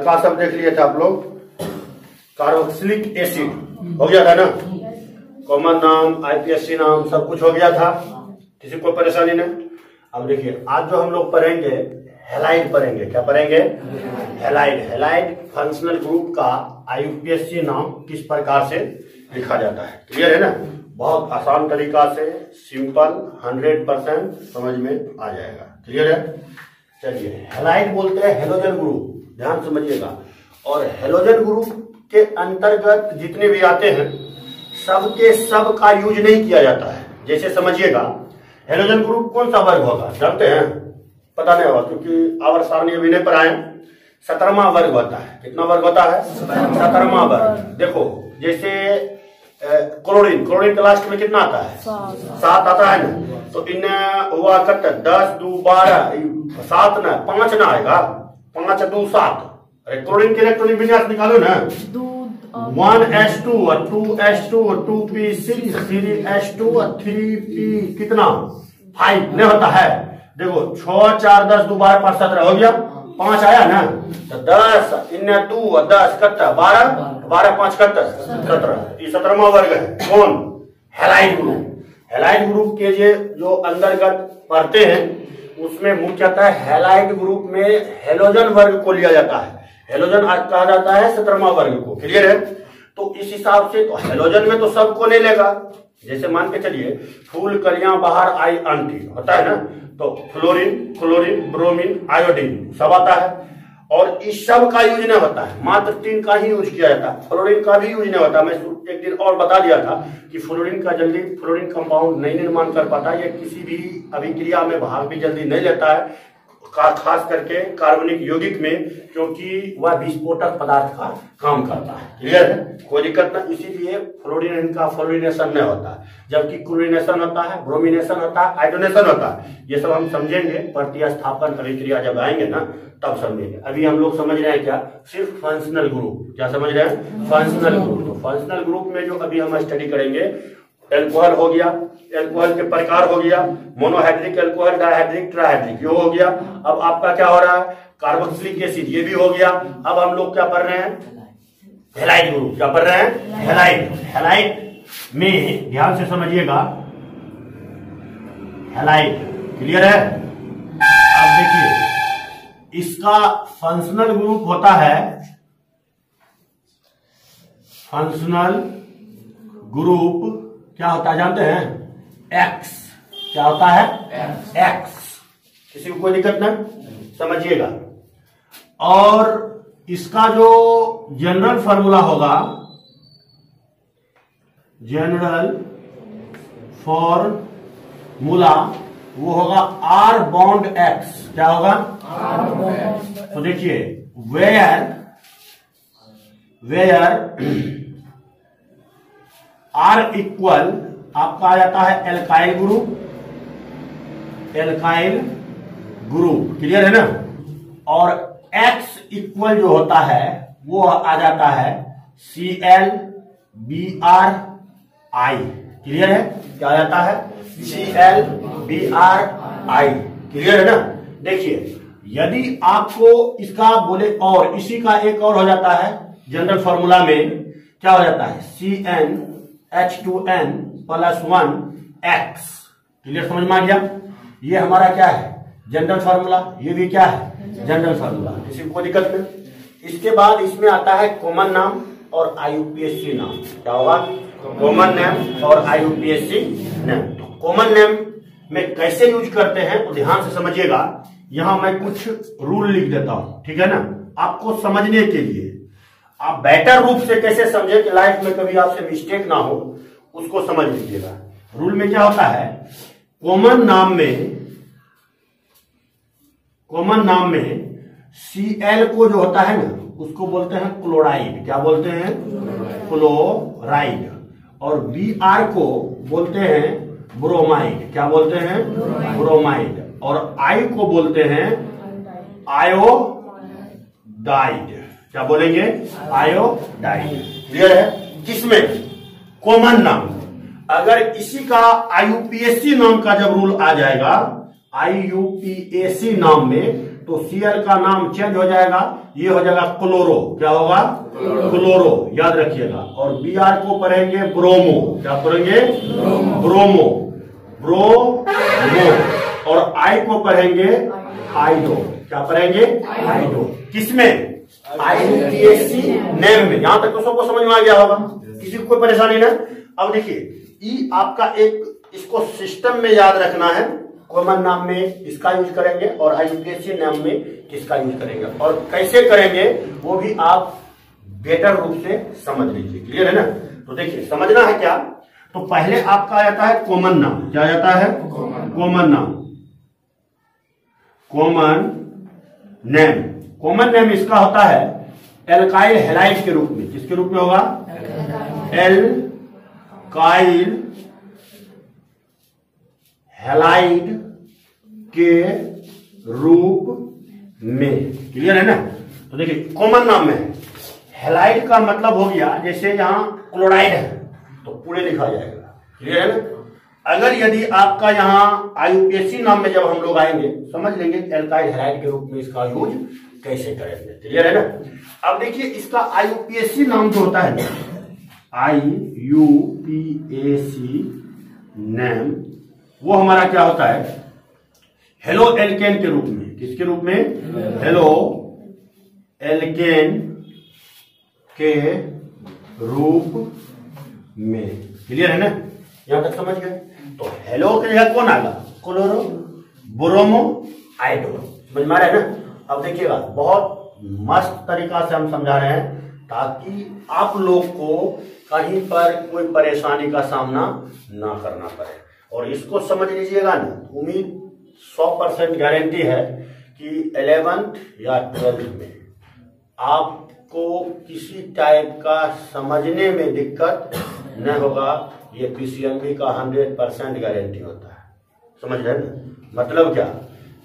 का सब देख लिए थे आप लोग, कार्बोक्सिलिक एसिड हो गया था ना, कॉमन नाम, आईपीएससी नाम सब कुछ हो गया था, किसी को परेशानी नहीं। अब देखिए आज जो हम लोग पढ़ेंगे हैलाइड पढ़ेंगे। क्या पढ़ेंगे? हैलाइड। हैलाइड फंक्शनल ग्रुप का आईयूपीएससी नाम किस प्रकार से लिखा जाता है, क्लियर है ना? बहुत आसान तरीका से, सिंपल, 100% समझ में आ जाएगा, क्लियर है? चलिए, हैलाइड बोलते हैं हेलोजन ग्रुप, ध्यान समझिएगा। और हेलोजन ग्रुप के अंतर्गत जितने भी आते हैं सबके सब का यूज नहीं किया जाता है। जैसे समझिएगा, हेलोजन ग्रुप कौन सा वर्ग होगा जानते हैं? पता नहीं होगा, क्योंकि आवर्त सारणी अभी नहीं पढ़ाए। 17वां वर्ग होता है। कितना वर्ग होता है? 17वां वर्ग। देखो जैसे क्लोरीन, क्लोरीन के लास्ट में कितना आता है? 7 आता है ना। तो इन्हें हुआ करता 10 2 12, 7 ना, 5 ना आएगा, 5 2 7। अरे क्लोरीन के इलेक्ट्रॉनिक विन्यास निकालो ना, 1s2 और 2s2 और 2p6, 3s2 और 3p कितना 5 नहीं होता है। देखो 6 4 10 2 12 5 17 हो गया, 5 आया ना, तो 10 इन्हें 2 और 10 कट्टा 12, 12 5 कट्टा 17। ये 17वां वर्ग है। कौन? Halide group. हैलाइड ग्रुप के जो अंतर्गत पढ़ते हैं उसमें मुख्यतः हैलाइड ग्रुप में हेलोजन वर्ग को लिया जाता है। हेलोजन कहा जाता है 17वां वर्ग को, क्लियर है? तो इस हिसाब से तो हेलोजन में तो सबको नहीं लेगा। जैसे मान के चलिए फूल कलियां बाहर आई आंटी होता है ना, तो फ्लोरीन, क्लोरीन, ब्रोमीन, आयोडीन सब आता है। और इस सब का यूज नहीं होता है, मात्र 3 का ही यूज किया जाता है। फ्लोरीन का भी यूज नहीं होता। मैं एक दिन और बता दिया था कि फ्लोरीन का जल्दी फ्लोरीन कंपाउंड नहीं निर्माण कर पाता, या किसी भी अभिक्रिया में भाग भी जल्दी नहीं लेता है, खास करके कार्बनिक यौगिक में, क्योंकि वह विस्फोटक पदार्थ का काम करता है, क्लियर है? कोई दिक्कत नहीं। इसीलिए फ्लोरीन का फ्लोरिनेशन नहीं होता है, जबकि क्लोरिनेशन होता है, ब्रोमिनेशन होता है, आयोडीनेशन होता है। ये सब हम समझेंगे प्रतिस्थापन अभिक्रिया जब आएंगे ना तब समझेंगे। अभी हम लोग समझ रहे हैं क्या? सिर्फ फंक्शनल ग्रुप। क्या समझ रहे हैं? Functional group. तो फंक्शनल ग्रुप में जो अभी हम स्टडी करेंगे, एल्कोहल हो गया, एल्कोहल के प्रकार हो गया, मोनोहाइड्रिक एल्कोहल, डायहाइड्रिक, ट्राइहाइड्रिक, ये हो गया। अब आपका क्या हो रहा है? कार्बोक्सिलिक एसिड, ये भी हो गया। अब हम लोग क्या पढ़ रहे हैं? Halide group. क्या पढ़ रहे हैं? हैलाइड। हैलाइड में ध्यान से समझिएगा, हैलाइड, क्लियर है? अब देखिए इसका फंक्शनल ग्रुप होता है, फंक्शनल ग्रुप क्या होता है जानते हैं? एक्स। क्या होता है? एक्स। किसी को कोई दिक्कत नहीं, समझिएगा। और इसका जो जनरल फार्मूला होगा, जनरल फॉर्मूला वो होगा आर बॉन्ड एक्स। क्या होगा? तो देखिए वेयर आर इक्वल आपका आ जाता है alkyl group, alkyl group, clear है ना? और एक्स इक्वल जो होता है वो आ जाता है Cl Br I, क्लियर है? क्या आ जाता है? Cl Br I, क्लियर है ना? देखिए यदि आपको इसका बोले और इसी का एक और हो जाता है जनरल फॉर्मूला में, क्या हो जाता है? CnH2n + 1x, clear? समझ में आ गया? ये हमारा क्या है? General formula. ये भी क्या है? General formula. किसी को दिक्कत नहीं। इसके बाद इसमें आता है कॉमन नाम और आईयूपीएससी नाम। क्या होगा? कॉमन नेम और आईयूपीएससी नेम। तो कॉमन नेम में कैसे यूज करते हैं तो ध्यान से समझिएगा। यहां मैं कुछ रूल लिख देता हूं, ठीक है ना, आपको समझने के लिए। आप बेटर रूप से कैसे समझे कि लाइफ में कभी आपसे मिस्टेक ना हो, उसको समझ लीजिएगा। रूल में क्या होता है? कॉमन नाम में Cl को जो होता है ना उसको बोलते हैं क्लोराइड। क्या बोलते हैं? क्लोराइड। और Br को बोलते हैं ब्रोमाइड। क्या बोलते हैं? ब्रोमाइड। और I को बोलते हैं आयोडाइड। क्या बोलेंगे? आयोडाइड। क्लियर है? किसमें? कॉमन नाम। अगर इसी का आईयूपीएससी नाम का जब रूल आ जाएगा, आईयूपीएससी नाम में, तो Cl का नाम चेंज हो जाएगा, ये हो जाएगा क्लोरो। क्या होगा? क्लोरो, याद रखिएगा। और Br को पढ़ेंगे ब्रोमो। क्या पढ़ेंगे? Bromo, bromo. और I को पढ़ेंगे आइडो। क्या पढ़ेंगे? आइडो। किसमें? IUPAC नेम में। यहां तक तो सबको समझ में आ गया होगा, किसी को कोई परेशानी ना। अब देखिए, ई आपका एक, इसको सिस्टम में याद रखना है। कॉमन नाम में इसका यूज करेंगे और IUPAC नाम में किसका यूज करेंगे, और कैसे करेंगे वो भी आप बेटर रूप से समझ लीजिए। क्लियर है ना? तो देखिए, समझना है क्या, तो पहले आपका आ जाता है कॉमन नाम। क्या जाता है? कॉमन नाम, कॉमन नेम। कॉमन नेम इसका होता है एल्काइल हैलाइड के रूप में। किसके रूप में होगा? एल्काइल हैलाइड के रूप में। क्लियर है ना? तो देखिए, कॉमन नाम में हैलाइड का मतलब हो गया, जैसे यहां क्लोराइड है तो पूरे लिखा जाएगा। क्लियर है ना? अगर यदि आपका यहां IUPAC नाम में जब हम लोग आएंगे, समझ लेंगे एल्काइल हैलाइड के रूप में इसका यूज कैसे करेंगे। क्लियर है ना? अब देखिए, इसका IUPAC नाम जो होता है ना, IUPAC नेम, वो हमारा क्या होता है? हेलो एल्केन के रूप में। किसके रूप में? हेलो एल्केन के रूप में। क्लियर है ना? यहां तक समझ गए? तो हेलो के जगह कौन आएगा? Chloro, bromo, आइडो। समझ में आ रहा है ना? अब देखिएगा, बहुत मस्त तरीका से हम समझा रहे हैं ताकि आप लोग को कहीं पर कोई परेशानी का सामना ना करना पड़े। और इसको समझ लीजिएगा ना, उम्मीद 100% गारंटी है कि 11th या 12th में आपको किसी टाइप का समझने में दिक्कत न होगा। ये PCMB का 100% गारंटी होता है। समझ रहे ना? मतलब क्या,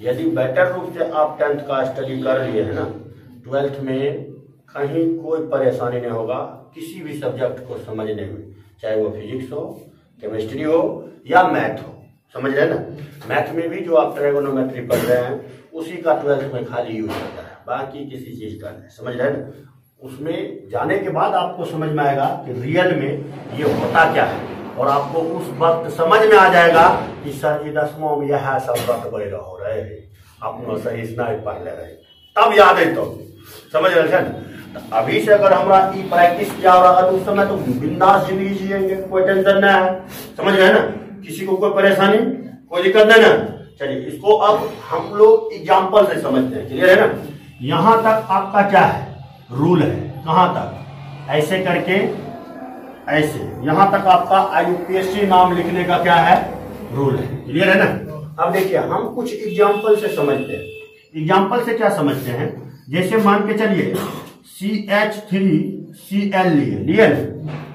यदि बेटर रूप से आप 10th का स्टडी कर लिए है ना, 12th में कहीं कोई परेशानी नहीं होगा किसी भी सब्जेक्ट को समझने में, चाहे वो फिजिक्स हो, केमिस्ट्री हो या मैथ हो। समझ रहे ना? मैथ में भी जो आप ट्रायगोनोमेट्री पढ़ रहे हैं उसी का 12th में खाली यूज होता है, बाकी किसी चीज का नहीं। समझ रहे ना? उसमें जाने के बाद आपको समझ में आएगा कि रियल में ये होता क्या है, और आपको उस वक्त समझ में आ जाएगा कि सर ये 10वां में यह सब बात बड़े हो रहे हैं, अपनो सही स्नाइप पढ़ ले रहे, तब याद है। तो समझ रहे हैं? अभी से अगर हमारा ई प्रैक्टिस किया हो रहा है तो उस समय तो बिंदास जिंदगी जिएंगे, कोई टेंशन नहीं है। समझ रहे हैं ना? किसी को कोई परेशानी, कोई दिक्कत नहीं ना। चलिए, इसको अब हम लोग एग्जाम्पल से समझते हैं। क्लियर है ना? यहां तक आपका क्या है? रूल है। कहां तक? ऐसे करके ऐसे, यहां तक आपका IUPAC नाम लिखने का क्या है? रूल है। क्लियर है ना? अब देखिए, हम कुछ एग्जाम्पल से समझते हैं। एग्जाम्पल से क्या समझते हैं? जैसे मान के चलिए CH3Cl लिए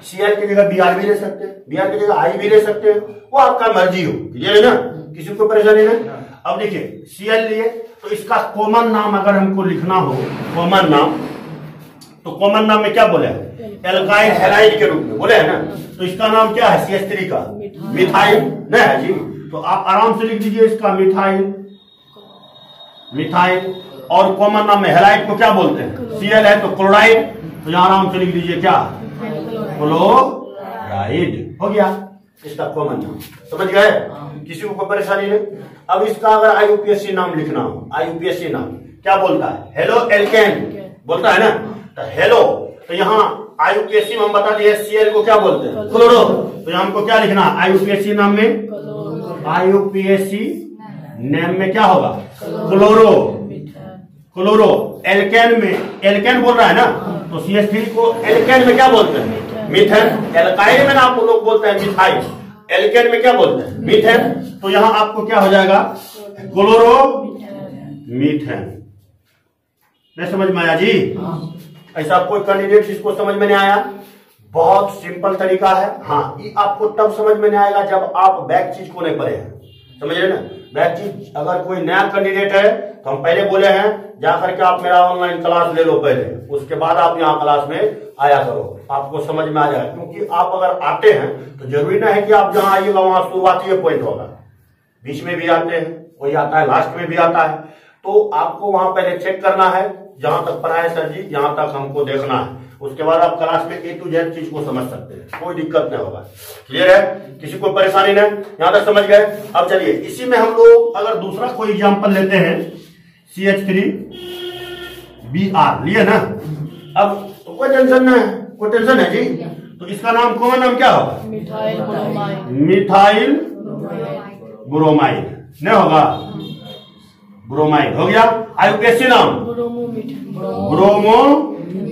Cl की जगह Br भी ले सकते हैं, Br की जगह I भी ले सकते हैं, वो आपका मर्जी हो। क्लियर है ना? किसी को परेशानी नहीं। अब देखिए, Cl लिए तो इसका कॉमन नाम अगर हमको लिखना हो, कॉमन नाम, तो कॉमन नाम में क्या बोले? एल्काइल हैलाइड के रूप में बोले है ना? तो इसका नाम क्या है? CH3 का मिथाइल नहीं है जी? तो आप आराम से लिख दीजिए इसका मिथाइल, मिथाइल। और कॉमन नाम में हैलाइड को क्या बोलते हैं? Cl है तो क्लोराइड, तो यहां आराम से लिख दीजिए क्या? क्लोराइड। हो गया इसका कॉमन नाम। समझ गए? किसी को कोई परेशानी नहीं। अब इसका अगर IUPAC नाम लिखना हो, IUPAC नाम क्या बोलता है? हेलो एल्केन बोलता है ना? तो हेलो, तो यहाँ IUPAC में हम बता दिए Cl को क्या बोलते हैं? क्लोरो। तो यहाँ हमको क्या लिखना है? IUPAC नाम में, IUPAC नेम में क्या होगा? Chloro, chloro. एल्केन में, एल्केन बोल रहा है ना, तो CH3 को एल्केन में क्या बोलते हैं? मीथेन। एल्काइल में ना आप लोग बोलते हैं मिथाइल, एल्केन में क्या बोलते हैं? मीथेन। तो यहां आपको क्या हो जाएगा? Chloro methane. नहीं समझ में आया जी? ऐसा कोई कैंडिडेट जिसको समझ में नहीं आया? बहुत सिंपल तरीका है। हाँ, ये आपको तब समझ में नहीं आएगा जब आप बैक चीज को नहीं पढ़े हैं। समझ रहे ना? बैक चीज अगर कोई नया कैंडिडेट है तो हम पहले बोले हैं जाकर के आप मेरा ऑनलाइन क्लास ले लो पहले, उसके बाद आप यहाँ क्लास में आया करो, आपको समझ में आ जाएगा। क्योंकि आप अगर आते हैं तो जरूरी नहीं है कि आप जहां आइएगा वहां शुरुआती पॉइंट होगा, बीच में भी आते हैं, कोई आता है लास्ट में भी आता है। तो आपको वहां पहले चेक करना है, जहां तक पढ़ा है सर जी यहां तक हमको देखना है, उसके बाद आप क्लास में A to Z चीज को समझ सकते हैं, कोई दिक्कत नहीं होगा। क्लियर है, किसी को परेशानी नहीं, यहां तक समझ गए। अब चलिए इसी में हम लोग अगर दूसरा कोई एग्जाम्पल लेते हैं, CH3Br लिए ना। अब तो कोई टेंशन नहीं है, कोई टेंशन है जी। तो इसका नाम कॉमन नाम क्या होगा? मिथाइल ब्रोमाइड नहीं होगा, ब्रोमाइड हो गया। आयुर्वेदी नाम ब्रोमोमीथेन।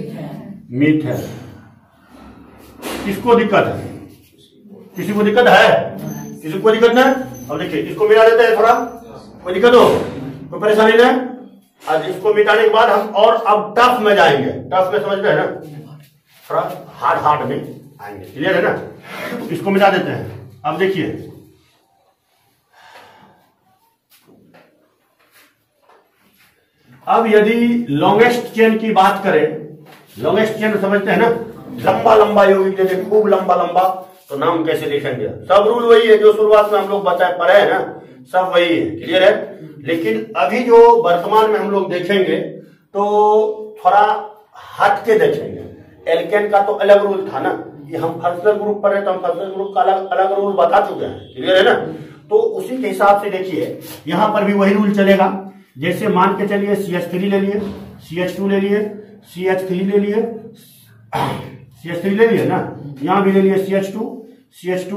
किसको दिक्कत है? किसी को दिक्कत है? किसी को दिक्कत नहीं? अब देखिए इसको मिला देते हैं, थोड़ा कोई दिक्कत हो, कोई परेशानी नहीं। आज इसको मिटाने के बाद हम और अब टफ में जाएंगे। टफ में समझ रहे हैं ना, थोड़ा हार्ड में आएंगे। क्लियर है ना? तो इसको मिटा देते हैं। अब देखिए अब यदि लॉन्गेस्ट चेन की बात करें, लॉन्गेस्ट चेन समझते हैं ना, लंबा लंबा यौगिक जैसे खूब लंबा लंबा, तो नाम कैसे लिखेंगे? सब रूल वही है जो शुरुआत में हम लोग बताए पढ़े हैं ना, सब वही है। क्लियर है? लेकिन अभी जो वर्तमान में हम लोग देखेंगे तो थोड़ा हट के देखेंगे। एल्केन का तो अलग रूल था ना, ये हम फंक्शनल ग्रुप पर है तो हम फंक्शनल ग्रुप का अलग अलग रूल बता चुके हैं। क्लियर है ना? तो उसी के हिसाब से देखिए यहां पर भी वही रूल चलेगा। जैसे मान के चलिए CH3 ले लिए, CH2 ले लिए, CH3 ले लिए, CH3 ले लिए ना, यहां भी ले लिए CH2, CH2,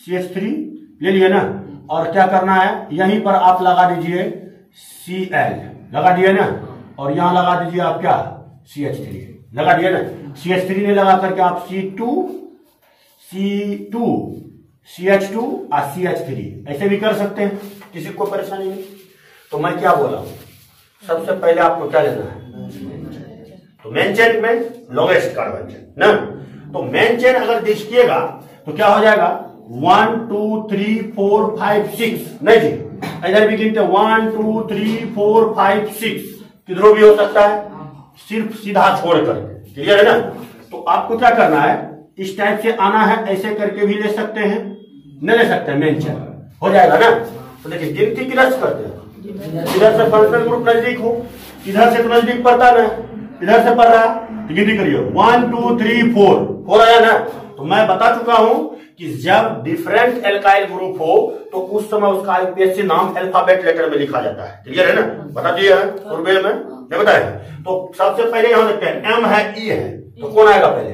CH3 ले लिए ना। और क्या करना है, यहीं पर आप लगा दीजिए Cl, लगा दिए ना, और यहां लगा दीजिए आप क्या, CH3 लगा दिए ना। CH3 ने लगा करके आप C2, CH2 और CH3 ऐसे भी कर सकते हैं, किसी को परेशानी नहीं। तो मैं क्या बोला हूं, सबसे पहले आपको क्या लेना है, तो मेन चेन में लॉन्गेस्ट कार्बन चेन ना। तो मेन चेन अगर देखिएगा तो क्या हो जाएगा, 1 2 3 4 5 6 नहीं जी, इधर भी गिनते 1 2 3 4 5 6, किधरों भी हो सकता है, सिर्फ सीधा छोड़ करके। क्लियर है ना? तो आपको क्या करना है, इस टाइप से आना है, ऐसे करके भी ले सकते हैं, नहीं ले सकते, मेन चेन हो जाएगा ना। तो देखिए गिनती किधर से करते हैं, इधर से फंक्शनल ग्रुप नजदीक हो, इधर से तो नजदीक पड़ता ना, इधर से पढ़ रहा तो गिनती करिए 1 2 3 4 आया ना। तो मैं बता चुका हूं कि जब डिफरेंट एल्काइल ग्रुप हो तो उस समय उसका आईयूपीएसी नाम अल्फाबेट लेटर में लिखा जाता है। क्लियर है ना? बता दिया है रुपये में, नहीं बताया? तो सबसे पहले यहां देखते हैं, एम है, ई है, तो कौन आएगा पहले,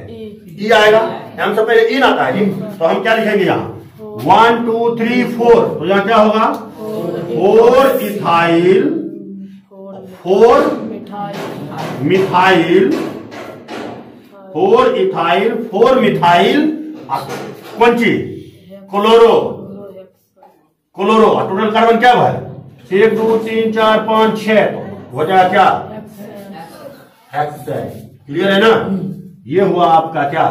ई आएगा। एम से पहले ई आता है जी, तो हम क्या लिखेंगे यहाँ 1 2 3 4, तो यहाँ क्या होगा 4 इथाइल 4 मिथाइल 4 इथाइल 4 मिथाइल कौन चीज, क्लोरो टोटल कार्बन क्या हुआ है, 1 2 3 4 5 6 हो जाएगा क्या, हेक्सेन। क्लियर है ना? ये हुआ आपका क्या,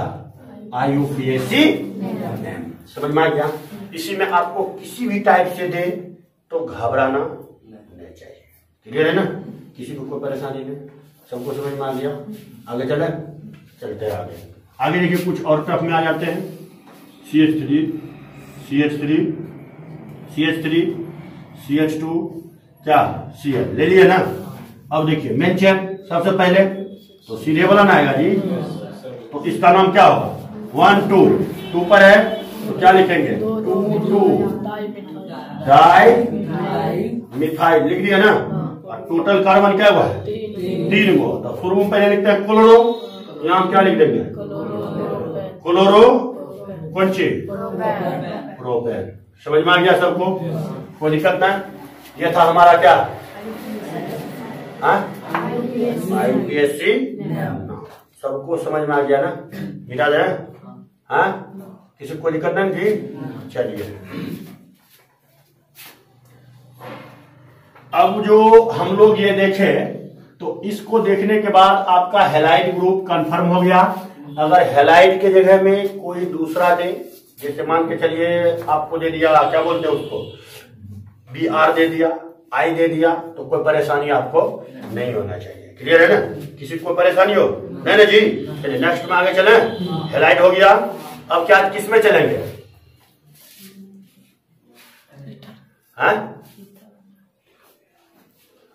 आईयूपीएसी। समझ में आ गया? इसी में आपको किसी भी टाइप से दे तो घबराना नहीं चाहिए। क्लियर है ना? किसी को कोई परेशानी नहीं, सबको समझ में आ गया। आगे चलते हैं आगे देखिए कुछ और टफ में आ जाते हैं। CH3 CH2 क्या, Cl ले लिए ना। अब देखिए मेन चेन सबसे पहले तो सीधे वाला ना आएगा जी, तो इसका नाम क्या होगा, 1 2 पर है तो क्या लिखेंगे 2 डाई मिथाइल लिख दिया ना। और टोटल कार्बन क्या हुआ है 3 गो, तो शुरू में पहले लिखते हैं क्लोरो, यहाँ हम क्या लिख देंगे क्लोरो कौन सी, प्रोपेन। समझ में आ गया सबको, कोई दिक्कत ना। ये था हमारा क्या, आईयूपीएसी। सबको समझ में आ गया ना, मिटा जाए, हाँ किसी को दिक्कत नहीं जी। चलिए अब जो हम लोग ये देखे तो इसको देखने के बाद आपका हैलाइड ग्रुप कंफर्म हो गया। अगर हैलाइड के जगह में कोई दूसरा दे, जैसे मान के चलिए आपको दे दिया क्या बोलते हैं उसको, Br दे दिया, I दे दिया, तो कोई परेशानी आपको नहीं होना चाहिए। क्लियर है ना? किसी को परेशानी हो नहीं ना जी। चलिए नेक्स्ट में आगे चले, हैलाइड हो गया। अब क्या किस में चलेंगे,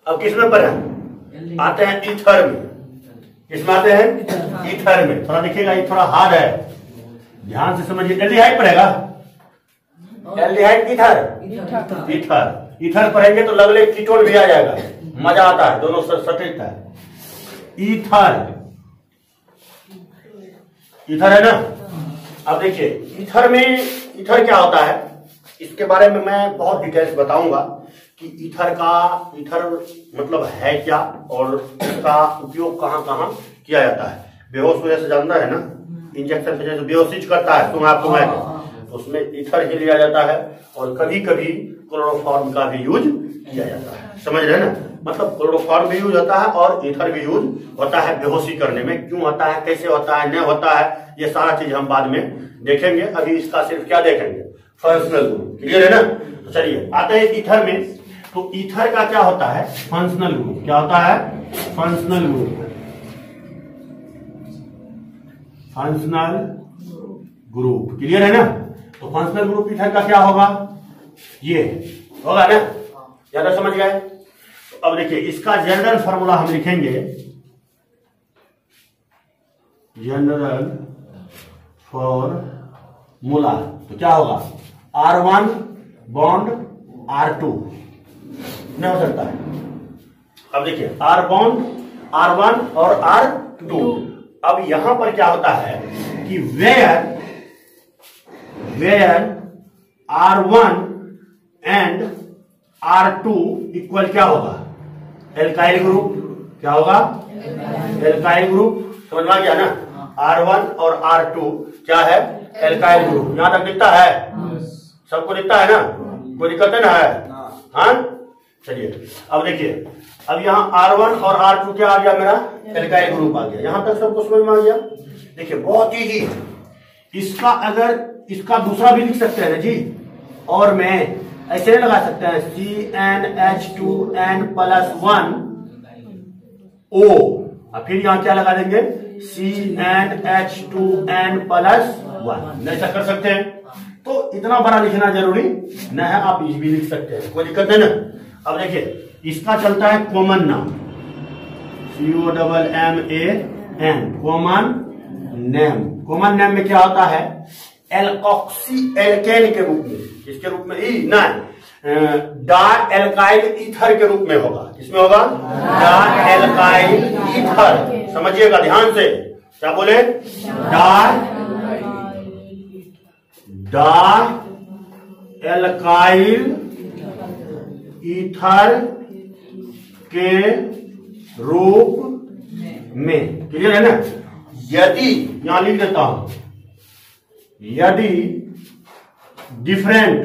अब किस में पर है, आते हैं ईथर में। किसमें आते हैं, ईथर में। थोड़ा देखिएगा ये थोड़ा हार्ड है, ध्यान से समझिए। एल्डिहाइड पढ़ेगा, एल्डिहाइड ईथर, ईथर ईथर पढ़ेंगे तो लगले कीटोन भी आ जाएगा, मजा आता है, दोनों सटीक है। ईथर, ईथर है ना। अब देखिए ईथर में, ईथर क्या होता है इसके बारे में मैं बहुत डिटेल्स बताऊंगा कि ईथर मतलब है क्या और इसका उपयोग कहां कहां किया जाता है। बेहोश वजह से जानता है ना, इंजेक्शन पे जैसे बेहोशी करता है तो उसमें ईथर ही लिया जाता है, और कभी कभी क्लोरोफॉर्म का भी यूज किया जाता है, समझ रहे हैं ना। मतलब क्लोरोफॉर्म भी यूज होता है और ईथर भी यूज होता है बेहोशी करने में। क्यों होता है, कैसे होता है, नहीं होता है, ये सारा चीज हम बाद में देखेंगे। अभी इसका सिर्फ क्या देखेंगे, फंक्शनल ग्रुप। क्लियर है ना। तो चलिए आते हैं ईथर में। तो ईथर का क्या होता है, फंक्शनल ग्रुप। क्या होता है, functional group, functional group. Clear है ना। तो फंक्शनल ग्रुप ईथर का क्या होगा, ये होगा ना, ज्यादा समझ गए। तो अब देखिए इसका जनरल फार्मूला हम लिखेंगे, जनरल फॉर्मूला। तो क्या होगा, R1 बॉन्ड R2 नहीं हो सकता है। अब देखिए R1 और R2। अब यहां पर क्या होता है कि where R1 and R2 equal क्या होगा, एल्काइल ग्रुप। क्या होगा, एल्काइल ग्रुप। समझ में आ गया ना। R1 और R2 क्या है, एल्काइल ग्रुप। यहां तक दिखता है, सबको दिखता है ना, कोई दिक्कत है ना है। हाँ चलिए अब देखिए, अब यहाँ R1 और R2 क्या आ गया, मेरा एल्काइल ग्रुप आ गया। यहां तक सबको समझ में आ गया। देखिए बहुत इजी, इसका अगर इसका दूसरा भी लिख सकते हैं ना जी, और मैं ऐसे लगा सकते हैं CnH2n+1 O, और फिर यहां क्या लगा देंगे, CnH2n+1। ऐसा कर सकते हैं। तो इतना बड़ा लिखना जरूरी न है, आप इस भी लिख सकते हैं, कोई दिक्कत नहीं ना। अब देखिए इसका चलता है कॉमन नाम, COMMAN, common name. Common name में क्या होता है, एल्कोक्सी एल्केन के रूप में, किसके रूप में, डाई एल्काइल ईथर के रूप में होगा। किसमें होगा, डाई एल्काइल ईथर। समझिएगा ध्यान से, क्या बोले, डाई एल्काइल ईथर के रूप में। क्लियर है ना। यदि यहां लिख देता हूं, यदि डिफरेंट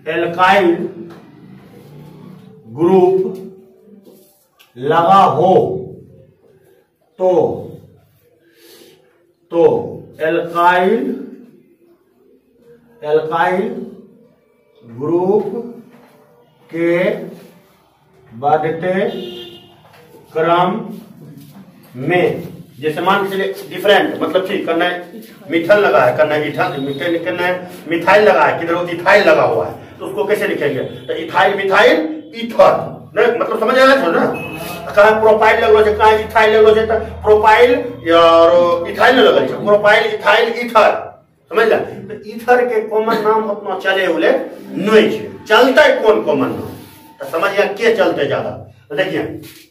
एल्काइल ग्रुप लगा हो तो एल्काइल ग्रुप के बढ़ते क्रम में, जैसे मान के चलिए डिफरेंट मतलब ठीक करना है, मिथल लगा है, करना है इथाइल, करना है मिथाइल लगा है, किधर इथाइल लगा हुआ है, तो उसको कैसे लिखेंगे, तो इथाइल मिथाइल ईथर, मतलब समझ आया था ना। कहा प्रोपाइल लगलो छै, कहा इथाइल लगलो छै, तो प्रोपाइल और इथाइल न लगल छै, प्रोपाइल इथाइल ईथर, समझ ला। तो ईथर के कॉमन नाम उतना चले बोले नहीं छै, चलते कौन कॉमन नाम, तो समझिए के चलते ज्यादा। तो देखिए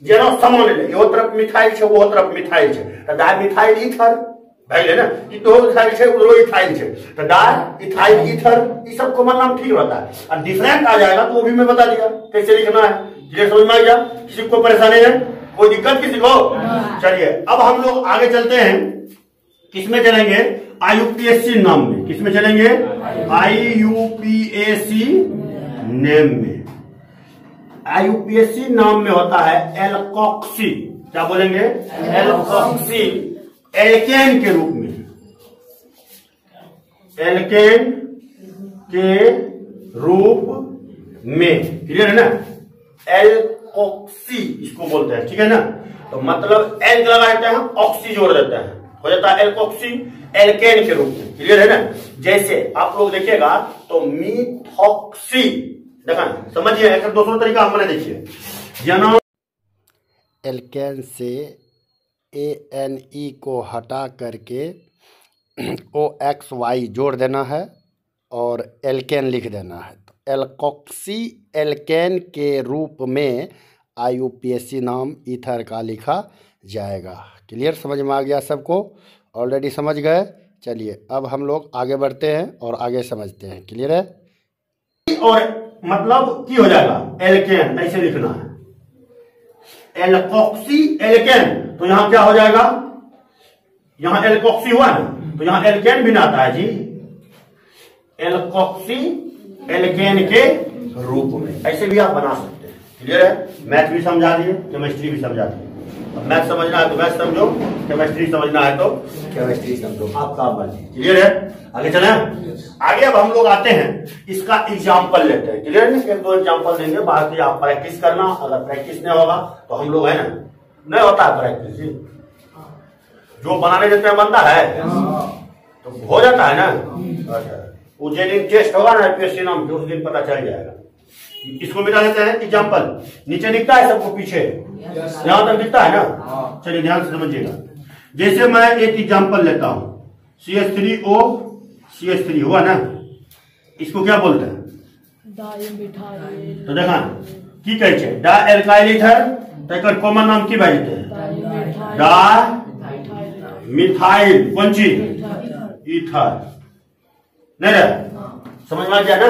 जेना समान ले, यो तरफ मिथाइल छै, वो तरफ मिथाइल छै, तो डाई मिथाइल ईथर भइले ना, ई दो इथाइल छै, उधरो इथाइल छै, तो डाई इथाइल ईथर, ये सब कॉमन नाम ठीक रहता है। और डिफरेंट आ जाएगा तो वो भी मैं बता दिया कैसे लिखना है, ये समझ में आ गया। किसी को परेशानी है, कोई दिक्कत किसी को। चलिए अब हम लोग आगे चलते हैं, किसमें चलेंगे, IUPAC नाम में। किसमें चलेंगे, IUPAC नेम में। IUPAC नाम में होता है एल्कोक्सी, क्या बोलेंगे, एल्कोक्सी एल्केन के रूप में, एल्केन के रूप में। क्लियर है ना, एल्कोक्सी इसको बोलते हैं, ठीक है ना। तो मतलब एल लगा देते हैं, ऑक्सी जोड़ देते हैं, हो जाता है एल्कोक्सी एल्केन के रूप में। क्लियर है ना? जैसे आप लोग देखिएगा तो मिथॉक्सी, देखा समझिए, एक दूसरा तरीका हमने देखिए, जना एल्केन से ANE को हटा करके OXY जोड़ देना है और एल्केन लिख देना है, तो एल्कोक्सी एल्केन के रूप में IUPAC नाम ईथर का लिखा जाएगा। क्लियर, समझ में आ गया सबको? ऑलरेडी समझ गए। चलिए अब हम लोग आगे बढ़ते हैं और आगे समझते हैं। क्लियर है? और मतलब की हो जाएगा एल्केन, ऐसे लिखना है एल्कोक्सी एल्केन। तो यहां क्या हो जाएगा, यहां एल्कोक्सी हुआ ना, तो यहां एल्केन भी ना आता है जी, एल्कोक्सी एल्केन के रूप में ऐसे भी आप बना सकते हैं। क्लियर है? मैथ भी समझा दिए, केमिस्ट्री भी समझा दिए। अब मैथ समझना है तो मैथ समझो, केमिस्ट्री समझना है तो केमिस्ट्री समझो, आपका मर्जी। क्लियर है? आगे चले आगे। अब हम लोग आते हैं, इसका एग्जाम्पल लेते हैं। क्लियर है? एक दो एग्जाम्पल देंगे, बाकी आप प्रैक्टिस करना। अगर प्रैक्टिस नहीं होगा तो हम लोग है ना, नहीं होता है प्रैक्टिस, जो बनाने देते हैं बनता है तो हो जाता है ना। अच्छा, वो जिस दिन टेस्ट होगा ना IPSC नाम, उस दिन पता चल जाएगा। इसको मिटा देते हैं एग्जाम्पल, नीचे दिखता है सबको, पीछे यहां तक दिखता है ना। चलिए ध्यान से समझिएगा। जैसे मैं एक एग्जाम्पल लेता हूं, CH3O CH3 हुआ ना, इसको क्या बोलते हैं? तो देखा की कहे छे डा एल्काइल ईथर, तकर कॉमन नाम की बाजते हैं डा मिथाइल कौन चीज ईथर, नहीं रे? समझ में आ गया ना?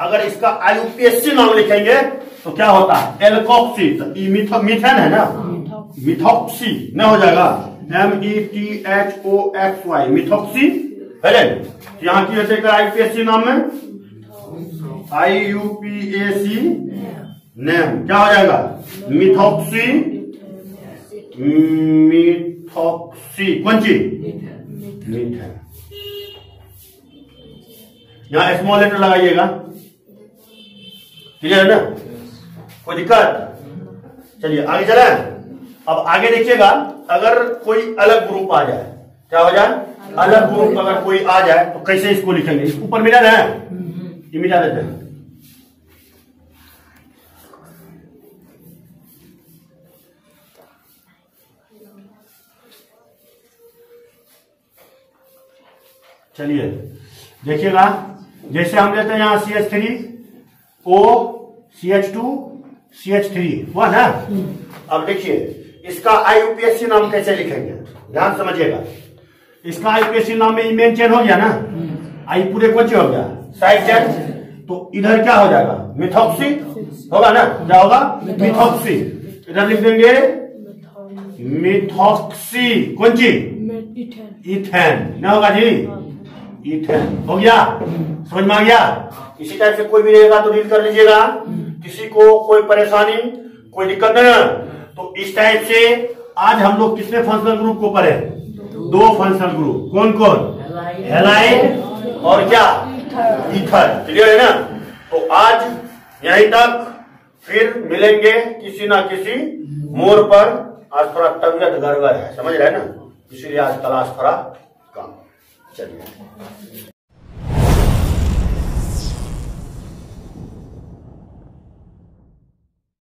अगर इसका IUPAC नाम लिखेंगे तो क्या होता है एल्कोक्सी, तो मीथेन है ना, मिथॉक्सी नहीं हो जाएगा, METHOXY मिथॉक्सी है। यहाँ की रहते IUPAC नाम में IUPAC नेम क्या हो जाएगा मिथॉक्सी, मिथॉक्सी कौन चीज मीथेन। यहाँ स्मॉल लेटर लगाइएगा। क्लियर है ना? कोई दिक्कत? चलिए आगे चले। अब आगे देखिएगा, अगर कोई अलग ग्रुप आ जाए, क्या हो जाए अलग ग्रुप, अगर कोई आ जाए तो कैसे इसको लिखेंगे? इसको ऊपर मिला है, ये मिटा देते हैं। चलिए देखिएगा, जैसे हम लेते हैं यहां CH3O CH2 CH3 हुआ ना। अब देखिए इसका IUPAC नाम कैसे लिखेंगे, ध्यान समझिएगा। इसका IUPAC नाम में मेन चेन हो गया ना, आई पूरे को हो गया साइड चेन, तो इधर क्या हो जाएगा मिथॉक्सी होगा ना, क्या होगा मिथॉक्सी। इधर लिख देंगे मिथॉक्सी कौन चीज इथेन, नहीं होगा जी इथेन, हो गया? समझ में आ गया? इसी टाइप से कोई भी रहेगा तो डील कर लीजिएगा। किसी को कोई परेशानी कोई दिक्कत नहीं है तो इस टाइप से आज हम लोग कितने फंक्शनल ग्रुप को पढ़े? 2 फंक्शनल ग्रुप, कौन कौन? हैलाइड और क्या ईथर। क्लियर है ना? तो आज यहीं तक, फिर मिलेंगे किसी ना किसी मोड़ पर। आज थोड़ा तबियत गड़बड़ है, समझ रहे हैं ना, इसीलिए आज क्लास थोड़ा कम। चलिए।